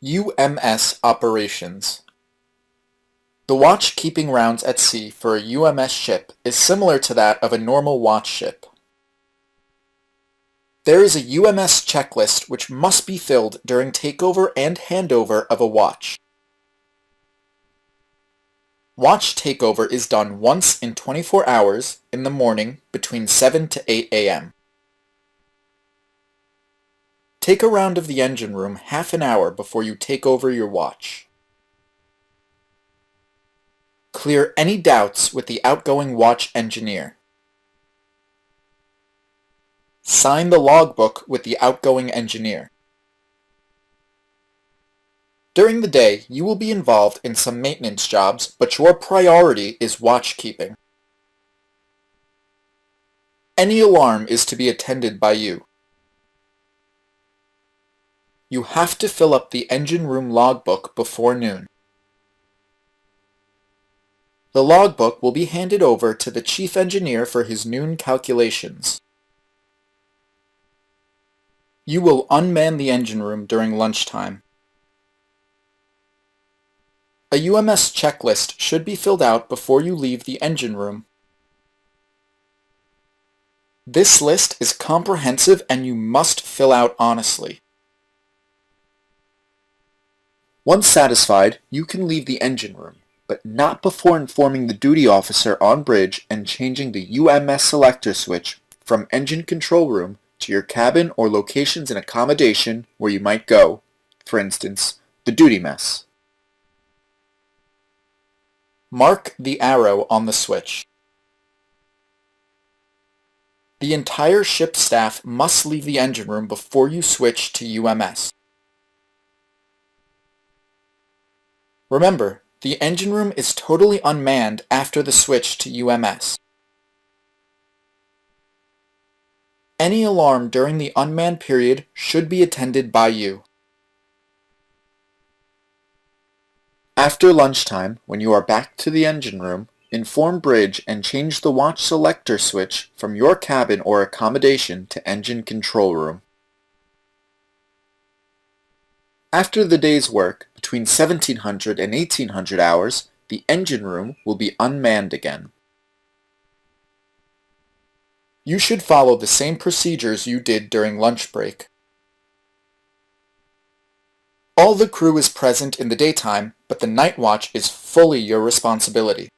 UMS operations. The watch keeping rounds at sea for a UMS ship is similar to that of a normal watch ship. There is a UMS checklist which must be filled during takeover and handover of a watch. Watch takeover is done once in 24 hours in the morning between 7 to 8 a.m. Take a round of the engine room half an hour before you take over your watch. Clear any doubts with the outgoing watch engineer. Sign the logbook with the outgoing engineer. During the day, you will be involved in some maintenance jobs, but your priority is watch keeping. Any alarm is to be attended by you. You have to fill up the engine room logbook before noon. The logbook will be handed over to the chief engineer for his noon calculations. You will unman the engine room during lunchtime. A UMS checklist should be filled out before you leave the engine room. This list is comprehensive and you must fill out honestly. Once satisfied, you can leave the engine room, but not before informing the duty officer on bridge and changing the UMS selector switch from engine control room to your cabin or locations in accommodation where you might go, for instance, the duty mess. Mark the arrow on the switch. The entire ship staff must leave the engine room before you switch to UMS. Remember, the engine room is totally unmanned after the switch to UMS. Any alarm during the unmanned period should be attended by you. After lunchtime, when you are back to the engine room, inform bridge and change the watch selector switch from your cabin or accommodation to engine control room. After the day's work, between 1700 and 1800 hours, the engine room will be unmanned again. You should follow the same procedures you did during lunch break. All the crew is present in the daytime, but the night watch is fully your responsibility.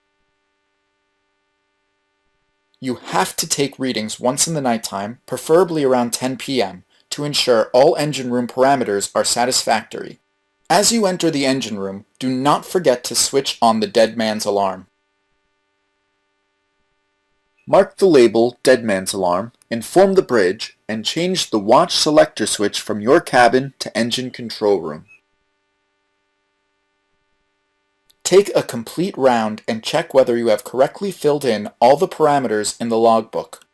You have to take readings once in the nighttime, preferably around 10 p.m., to ensure all engine room parameters are satisfactory. As you enter the engine room, do not forget to switch on the dead man's alarm. Mark the label Dead Man's Alarm, inform the bridge, and change the watch selector switch from your cabin to engine control room. Take a complete round and check whether you have correctly filled in all the parameters in the logbook.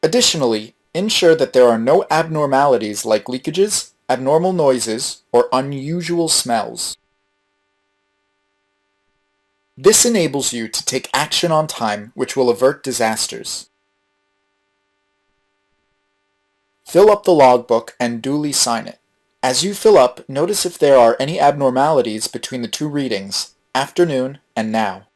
Additionally, ensure that there are no abnormalities like leakages, abnormal noises, or unusual smells. This enables you to take action on time, which will avert disasters. Fill up the logbook and duly sign it. As you fill up, notice if there are any abnormalities between the two readings, afternoon and now.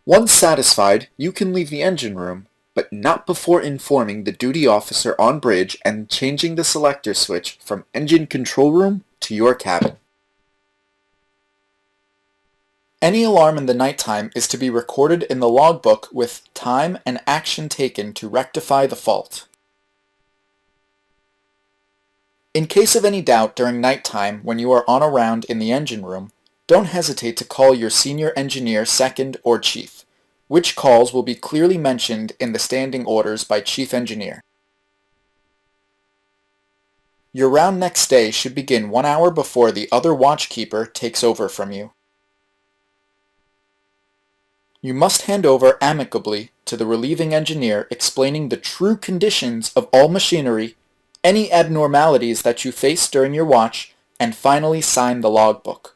Once satisfied, you can leave the engine room, but not before informing the duty officer on bridge and changing the selector switch from engine control room to your cabin. Any alarm in the nighttime is to be recorded in the logbook with time and action taken to rectify the fault. In case of any doubt during nighttime when you are on a round in the engine room, don't hesitate to call your senior engineer second or chief, which calls will be clearly mentioned in the standing orders by chief engineer. Your round next day should begin 1 hour before the other watchkeeper takes over from you. You must hand over amicably to the relieving engineer explaining the true conditions of all machinery, any abnormalities that you face during your watch, and finally sign the logbook.